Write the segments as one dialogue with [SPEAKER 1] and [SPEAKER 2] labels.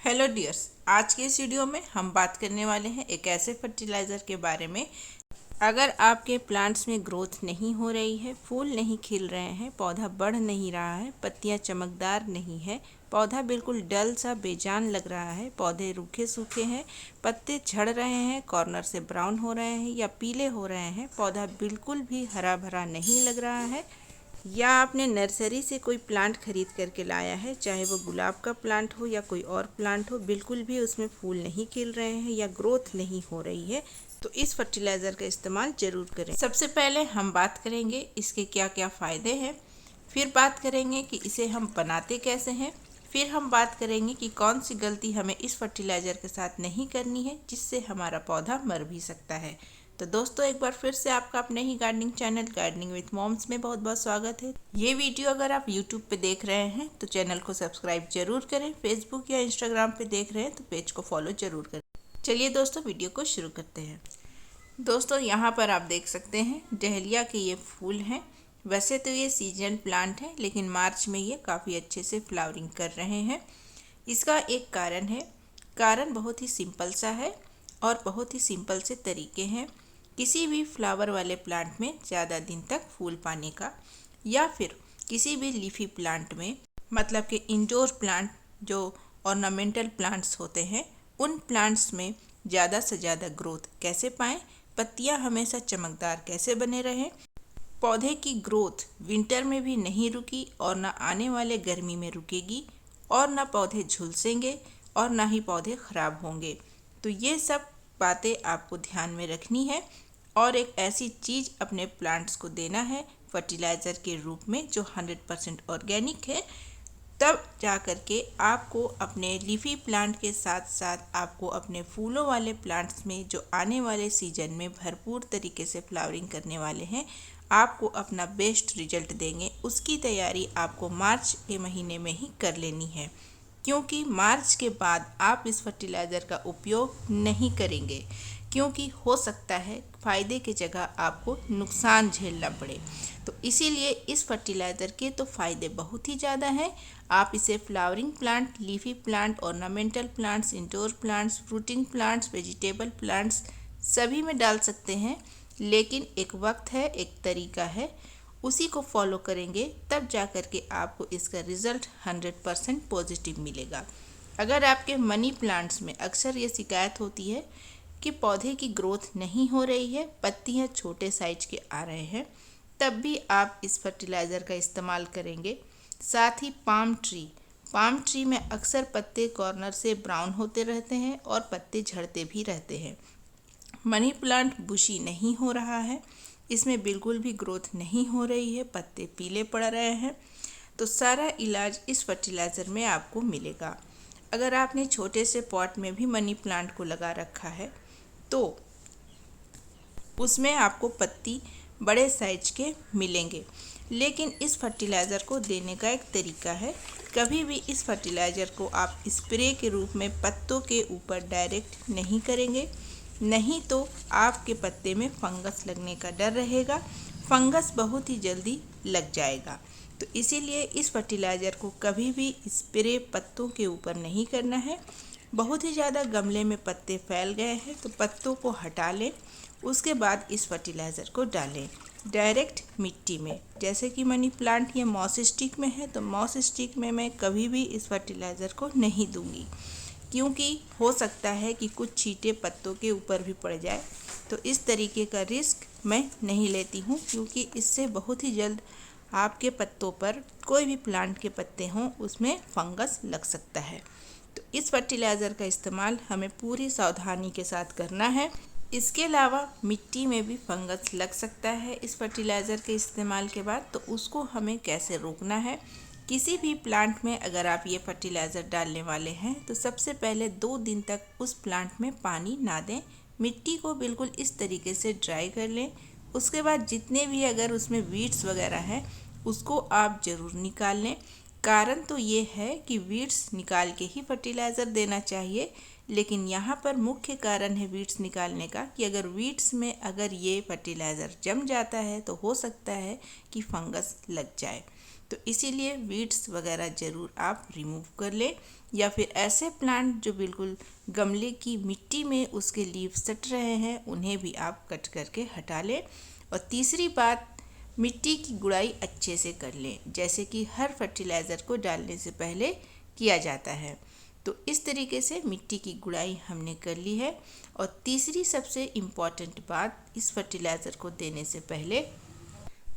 [SPEAKER 1] Hello dears, आज के इस वीडियो में हम बात करने वाले हैं एक ऐसे फर्टिलाइज़र के बारे में। अगर आपके प्लांट्स में ग्रोथ नहीं हो रही है, फूल नहीं खिल रहे हैं, पौधा बढ़ नहीं रहा है, पत्तियां चमकदार नहीं है, पौधा बिल्कुल डल सा बेजान लग रहा है, पौधे रूखे सूखे हैं, पत्ते झड़ रहे हैं, कॉर्नर से ब्राउन हो रहे हैं या पीले हो रहे हैं, पौधा बिल्कुल भी हरा भरा नहीं लग रहा है, या आपने नर्सरी से कोई प्लांट खरीद करके लाया है, चाहे वो गुलाब का प्लांट हो या कोई और प्लांट हो, बिल्कुल भी उसमें फूल नहीं खिल रहे हैं या ग्रोथ नहीं हो रही है, तो इस फर्टिलाइज़र का इस्तेमाल ज़रूर करें। सबसे पहले हम बात करेंगे इसके क्या क्या फ़ायदे हैं, फिर बात करेंगे कि इसे हम बनाते कैसे हैं, फिर हम बात करेंगे कि कौन सी गलती हमें इस फर्टिलाइज़र के साथ नहीं करनी है जिससे हमारा पौधा मर भी सकता है। तो दोस्तों, एक बार फिर से आपका अपने ही gardening channel gardening with moms में बहुत बहुत स्वागत है। ये वीडियो अगर आप यूट्यूब पे देख रहे हैं तो चैनल को सब्सक्राइब जरूर करें, फेसबुक या इंस्टाग्राम पे देख रहे हैं तो पेज को फॉलो जरूर करें। चलिए दोस्तों, वीडियो को शुरू करते हैं। दोस्तों, यहाँ पर आप देख सकते हैं डहलिया के ये फूल हैं। वैसे तो ये सीजन प्लांट है, लेकिन मार्च में ये काफ़ी अच्छे से फ्लावरिंग कर रहे हैं। इसका एक कारण है, कारण बहुत ही सिंपल सा है और बहुत ही सिंपल से तरीके हैं किसी भी फ्लावर वाले प्लांट में ज़्यादा दिन तक फूल पाने का, या फिर किसी भी लीफी प्लांट में, मतलब कि इंडोर प्लांट जो ऑर्नामेंटल प्लांट्स होते हैं, उन प्लांट्स में ज़्यादा से ज़्यादा ग्रोथ कैसे पाएँ, पत्तियाँ हमेशा चमकदार कैसे बने रहें, पौधे की ग्रोथ विंटर में भी नहीं रुकी और ना आने वाले गर्मी में रुकेगी, और ना पौधे झुलसेंगे और ना ही पौधे ख़राब होंगे। तो ये सब बातें आपको ध्यान में रखनी है और एक ऐसी चीज़ अपने प्लांट्स को देना है फर्टिलाइज़र के रूप में जो 100% ऑर्गेनिक है। तब जा कर के आपको अपने लीफी प्लांट के साथ साथ आपको अपने फूलों वाले प्लांट्स में जो आने वाले सीजन में भरपूर तरीके से फ्लावरिंग करने वाले हैं, आपको अपना बेस्ट रिजल्ट देंगे। उसकी तैयारी आपको मार्च के महीने में ही कर लेनी है, क्योंकि मार्च के बाद आप इस फर्टिलाइज़र का उपयोग नहीं करेंगे, क्योंकि हो सकता है फ़ायदे की जगह आपको नुकसान झेलना पड़े। तो इसीलिए इस फर्टिलाइज़र के तो फ़ायदे बहुत ही ज़्यादा हैं। आप इसे flowering plant, leafy plant, ornamental plants, indoor plants, fruiting plants, vegetable plants सभी में डाल सकते हैं, लेकिन एक वक्त है, एक तरीका है, उसी को फॉलो करेंगे तब जा कर के आपको इसका रिज़ल्ट 100% पॉजिटिव मिलेगा। अगर आपके मनी प्लांट्स में अक्सर ये शिकायत होती है कि पौधे की ग्रोथ नहीं हो रही है, पत्तियां छोटे साइज के आ रहे हैं, तब भी आप इस फर्टिलाइज़र का इस्तेमाल करेंगे। साथ ही पाम ट्री में अक्सर पत्ते कॉर्नर से ब्राउन होते रहते हैं और पत्ते झड़ते भी रहते हैं। मनी प्लांट बुशी नहीं हो रहा है, इसमें बिल्कुल भी ग्रोथ नहीं हो रही है, पत्ते पीले पड़ रहे हैं, तो सारा इलाज इस फर्टिलाइज़र में आपको मिलेगा। अगर आपने छोटे से पॉट में भी मनी प्लांट को लगा रखा है तो उसमें आपको पत्ती बड़े साइज के मिलेंगे, लेकिन इस फर्टिलाइज़र को देने का एक तरीका है। कभी भी इस फर्टिलाइज़र को आप स्प्रे के रूप में पत्तों के ऊपर डायरेक्ट नहीं करेंगे, नहीं तो आपके पत्ते में फंगस लगने का डर रहेगा, फंगस बहुत ही जल्दी लग जाएगा। तो इसीलिए इस फर्टिलाइज़र को कभी भी स्प्रे पत्तों के ऊपर नहीं करना है। बहुत ही ज़्यादा गमले में पत्ते फैल गए हैं तो पत्तों को हटा लें, उसके बाद इस फर्टिलाइज़र को डालें डायरेक्ट मिट्टी में। जैसे कि मनी प्लांट ये मॉस स्टिक में है, तो मॉस स्टिक में मैं कभी भी इस फर्टिलाइज़र को नहीं दूंगी, क्योंकि हो सकता है कि कुछ छींटे पत्तों के ऊपर भी पड़ जाए। तो इस तरीके का रिस्क मैं नहीं लेती हूँ, क्योंकि इससे बहुत ही जल्द आपके पत्तों पर, कोई भी प्लांट के पत्ते हों, उसमें फंगस लग सकता है। तो इस फर्टिलाइज़र का इस्तेमाल हमें पूरी सावधानी के साथ करना है। इसके अलावा मिट्टी में भी फंगस लग सकता है इस फर्टिलाइज़र के इस्तेमाल के बाद, तो उसको हमें कैसे रोकना है। किसी भी प्लांट में अगर आप ये फर्टिलाइज़र डालने वाले हैं तो सबसे पहले 2 दिन तक उस प्लांट में पानी ना दें, मिट्टी को बिल्कुल इस तरीके से ड्राई कर लें। उसके बाद जितने भी अगर उसमें वीड्स वगैरह हैं उसको आप ज़रूर निकाल लें। कारण तो ये है कि वीड्स निकाल के ही फर्टिलाइज़र देना चाहिए, लेकिन यहाँ पर मुख्य कारण है वीड्स निकालने का कि अगर वीड्स में अगर ये फर्टिलाइज़र जम जाता है तो हो सकता है कि फंगस लग जाए। तो इसीलिए वीड्स वगैरह ज़रूर आप रिमूव कर लें, या फिर ऐसे प्लांट जो बिल्कुल गमले की मिट्टी में उसके लीव सट रहे हैं उन्हें भी आप कट करके हटा लें। और तीसरी बात, मिट्टी की गुड़ाई अच्छे से कर लें, जैसे कि हर फर्टिलाइज़र को डालने से पहले किया जाता है। तो इस तरीके से मिट्टी की गुड़ाई हमने कर ली है। और तीसरी सबसे इम्पॉर्टेंट बात, इस फर्टिलाइज़र को देने से पहले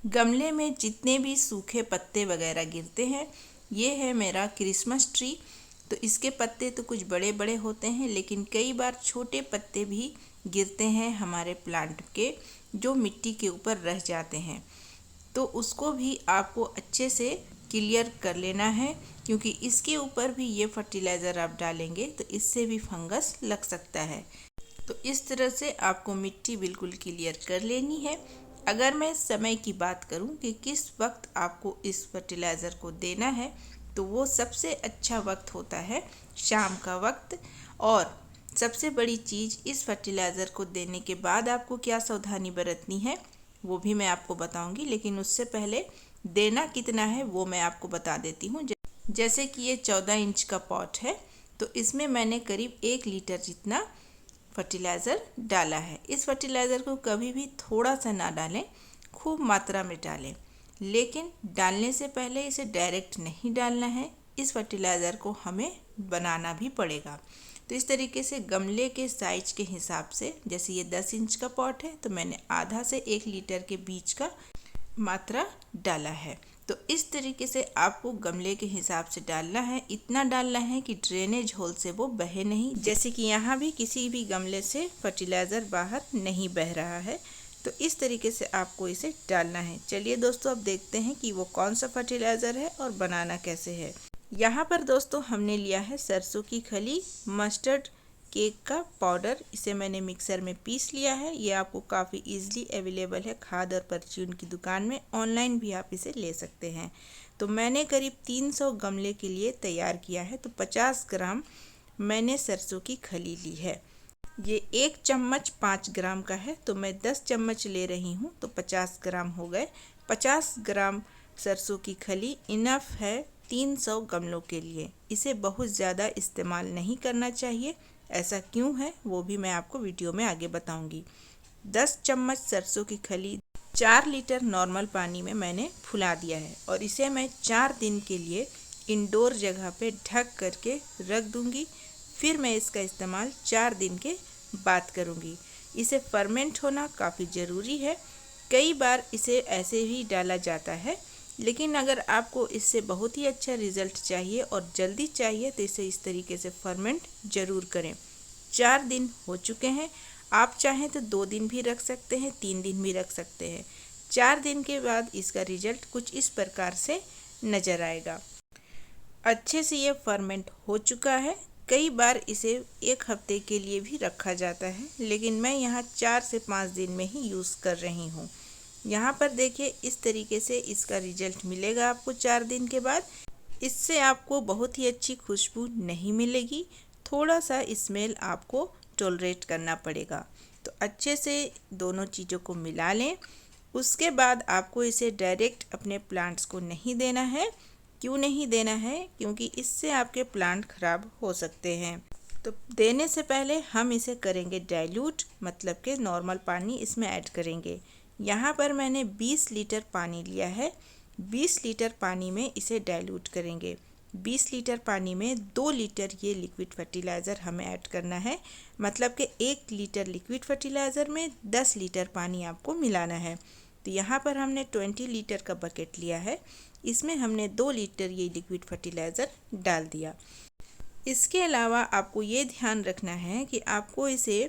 [SPEAKER 1] गमले में जितने भी सूखे पत्ते वगैरह गिरते हैं, ये है मेरा क्रिसमस ट्री। तो इसके पत्ते तो कुछ बड़े बड़े होते हैं, लेकिन कई बार छोटे पत्ते भी गिरते हैं हमारे प्लांट के, जो मिट्टी के ऊपर रह जाते हैं। तो उसको भी आपको अच्छे से क्लियर कर लेना है, क्योंकि इसके ऊपर भी ये फर्टिलाइज़र आप डालेंगे तो इससे भी फंगस लग सकता है। तो इस तरह से आपको मिट्टी बिल्कुल क्लियर कर लेनी है। अगर मैं समय की बात करूं कि किस वक्त आपको इस फर्टिलाइज़र को देना है, तो वो सबसे अच्छा वक्त होता है शाम का वक्त। और सबसे बड़ी चीज़, इस फर्टिलाइज़र को देने के बाद आपको क्या सावधानी बरतनी है वो भी मैं आपको बताऊंगी, लेकिन उससे पहले देना कितना है वो मैं आपको बता देती हूँ। जैसे कि ये 14 इंच का पॉट है, तो इसमें मैंने करीब 1 लीटर जितना फर्टिलाइज़र डाला है। इस फर्टिलाइज़र को कभी भी थोड़ा सा ना डालें, खूब मात्रा में डालें। लेकिन डालने से पहले इसे डायरेक्ट नहीं डालना है, इस फर्टिलाइज़र को हमें बनाना भी पड़ेगा। तो इस तरीके से गमले के साइज के हिसाब से, जैसे ये 10 इंच का पॉट है तो मैंने आधा से 1 लीटर के बीच का मात्रा डाला है। तो इस तरीके से आपको गमले के हिसाब से डालना है। इतना डालना है कि ड्रेनेज होल से वो बहे नहीं, जैसे कि यहाँ भी किसी भी गमले से फर्टिलाइज़र बाहर नहीं बह रहा है। तो इस तरीके से आपको इसे डालना है। चलिए दोस्तों, अब देखते हैं कि वो कौन सा फर्टिलाइज़र है और बनाना कैसे है। यहाँ पर दोस्तों हमने लिया है सरसों की खली, मस्टर्ड केक का पाउडर। इसे मैंने मिक्सर में पीस लिया है। ये आपको काफ़ी इजीली अवेलेबल है खाद और परचून की दुकान में, ऑनलाइन भी आप इसे ले सकते हैं। तो मैंने करीब 300 गमले के लिए तैयार किया है, तो 50 ग्राम मैंने सरसों की खली ली है। ये 1 चम्मच 5 ग्राम का है, तो मैं 10 चम्मच ले रही हूँ, तो 50 ग्राम हो गए। 50 ग्राम सरसों की खली इनफ है 300 गमलों के लिए। इसे बहुत ज़्यादा इस्तेमाल नहीं करना चाहिए। ऐसा क्यों है वो भी मैं आपको वीडियो में आगे बताऊंगी। 10 चम्मच सरसों की खली 4 लीटर नॉर्मल पानी में मैंने फुला दिया है, और इसे मैं 4 दिन के लिए इंडोर जगह पे ढक करके रख दूंगी। फिर मैं इसका इस्तेमाल 4 दिन के बाद करूंगी। इसे फर्मेंट होना काफ़ी ज़रूरी है। कई बार इसे ऐसे ही डाला जाता है, लेकिन अगर आपको इससे बहुत ही अच्छा रिज़ल्ट चाहिए और जल्दी चाहिए तो इसे इस तरीके से फर्मेंट ज़रूर करें। 4 दिन हो चुके हैं, आप चाहें तो 2 दिन भी रख सकते हैं, 3 दिन भी रख सकते हैं। 4 दिन के बाद इसका रिज़ल्ट कुछ इस प्रकार से नज़र आएगा। अच्छे से ये फर्मेंट हो चुका है। कई बार इसे 1 हफ्ते के लिए भी रखा जाता है, लेकिन मैं यहाँ 4 से 5 दिन में ही यूज़ कर रही हूँ। यहाँ पर देखिए, इस तरीके से इसका रिजल्ट मिलेगा आपको 4 दिन के बाद। इससे आपको बहुत ही अच्छी खुशबू नहीं मिलेगी, थोड़ा सा स्मेल आपको टॉलरेट करना पड़ेगा। तो अच्छे से दोनों चीज़ों को मिला लें। उसके बाद आपको इसे डायरेक्ट अपने प्लांट्स को नहीं देना है। क्यों नहीं देना है? क्योंकि इससे आपके प्लांट खराब हो सकते हैं। तो देने से पहले हम इसे करेंगे डाइल्यूट, मतलब कि नॉर्मल पानी इसमें ऐड करेंगे। यहाँ पर मैंने 20 लीटर पानी लिया है। 20 लीटर पानी में इसे डाइल्यूट करेंगे। 20 लीटर पानी में 2 लीटर ये लिक्विड फर्टिलाइज़र हमें ऐड करना है, मतलब कि 1 लीटर लिक्विड फर्टिलाइज़र में 10 लीटर पानी आपको मिलाना है। तो यहाँ पर हमने 20 लीटर का बकेट लिया है, इसमें हमने 2 लीटर ये लिक्विड फर्टिलाइज़र डाल दिया। इसके अलावा आपको ये ध्यान रखना है कि आपको इसे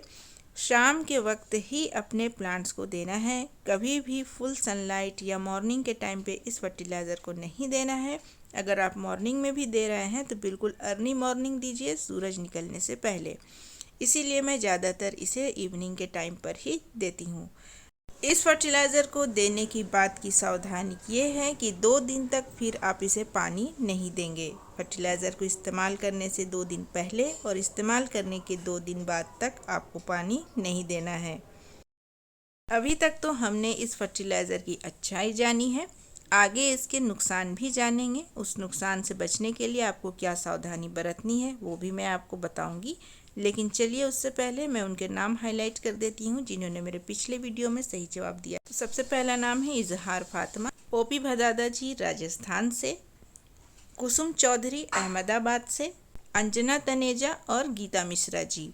[SPEAKER 1] शाम के वक्त ही अपने प्लांट्स को देना है। कभी भी फुल सनलाइट या मॉर्निंग के टाइम पे इस फर्टिलाइज़र को नहीं देना है। अगर आप मॉर्निंग में भी दे रहे हैं तो बिल्कुल अर्ली मॉर्निंग दीजिए, सूरज निकलने से पहले। इसीलिए मैं ज़्यादातर इसे इवनिंग के टाइम पर ही देती हूँ। इस फर्टिलाइज़र को देने की बात की सावधानी ये है कि 2 दिन तक फिर आप इसे पानी नहीं देंगे। फर्टिलाइज़र को इस्तेमाल करने से 2 दिन पहले और इस्तेमाल करने के 2 दिन बाद तक आपको पानी नहीं देना है। अभी तक तो हमने इस फर्टिलाइज़र की अच्छाई जानी है। आगे इसके नुकसान भी जानेंगे। उस नुकसान से बचने के लिए आपको क्या सावधानी बरतनी है वो भी मैं आपको बताऊंगी। लेकिन चलिए उससे पहले मैं उनके नाम हाईलाइट कर देती हूँ जिन्होंने मेरे पिछले वीडियो में सही जवाब दिया। तो सबसे पहला नाम है इजहार फातिमा, ओपी भदादा जी राजस्थान से, कुसुम चौधरी अहमदाबाद से, अंजना तनेजा और गीता मिश्रा जी।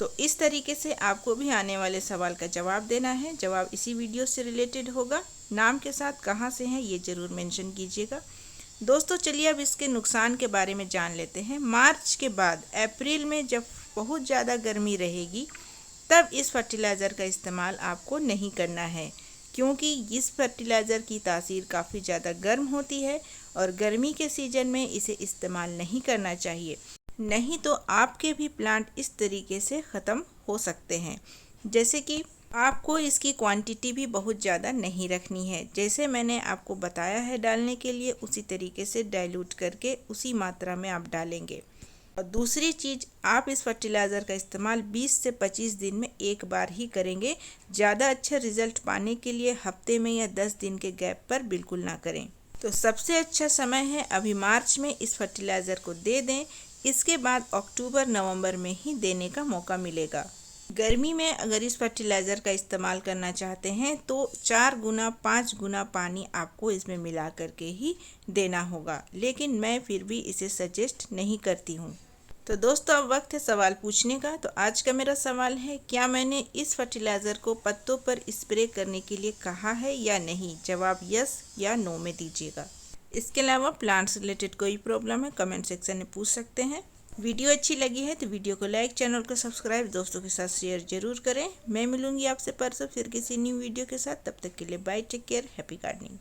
[SPEAKER 1] तो इस तरीके से आपको भी आने वाले सवाल का जवाब देना है। जवाब इसी वीडियो से रिलेटेड होगा। नाम के साथ कहाँ से हैं ये ज़रूर मेंशन कीजिएगा। दोस्तों चलिए अब इसके नुकसान के बारे में जान लेते हैं। मार्च के बाद अप्रैल में जब बहुत ज़्यादा गर्मी रहेगी तब इस फर्टिलाइज़र का इस्तेमाल आपको नहीं करना है, क्योंकि इस फर्टिलाइज़र की तासीर काफ़ी ज़्यादा गर्म होती है और गर्मी के सीज़न में इसे इस्तेमाल नहीं करना चाहिए, नहीं तो आपके भी प्लांट इस तरीके से ख़त्म हो सकते हैं। जैसे कि आपको इसकी क्वांटिटी भी बहुत ज़्यादा नहीं रखनी है। जैसे मैंने आपको बताया है डालने के लिए, उसी तरीके से डाइल्यूट करके उसी मात्रा में आप डालेंगे। और दूसरी चीज़, आप इस फर्टिलाइज़र का इस्तेमाल 20 से 25 दिन में एक बार ही करेंगे। ज़्यादा अच्छा रिजल्ट पाने के लिए हफ्ते में या 10 दिन के गैप पर बिल्कुल ना करें। तो सबसे अच्छा समय है अभी मार्च में इस फर्टिलाइज़र को दे दें। इसके बाद अक्टूबर नवंबर में ही देने का मौका मिलेगा। गर्मी में अगर इस फर्टिलाइज़र का इस्तेमाल करना चाहते हैं तो 4 गुना 5 गुना पानी आपको इसमें मिला करके ही देना होगा, लेकिन मैं फिर भी इसे सजेस्ट नहीं करती हूँ। तो दोस्तों अब वक्त है सवाल पूछने का। तो आज का मेरा सवाल है, क्या मैंने इस फर्टिलाइज़र को पत्तों पर स्प्रे करने के लिए कहा है या नहीं? जवाब यस या नो में दीजिएगा। इसके अलावा प्लांट्स रिलेटेड कोई प्रॉब्लम है कमेंट सेक्शन में पूछ सकते हैं। वीडियो अच्छी लगी है तो वीडियो को लाइक, चैनल को सब्सक्राइब, दोस्तों के साथ शेयर जरूर करें। मैं मिलूंगी आपसे परसों फिर किसी न्यू वीडियो के साथ। तब तक के लिए bye, take care, happy gardening.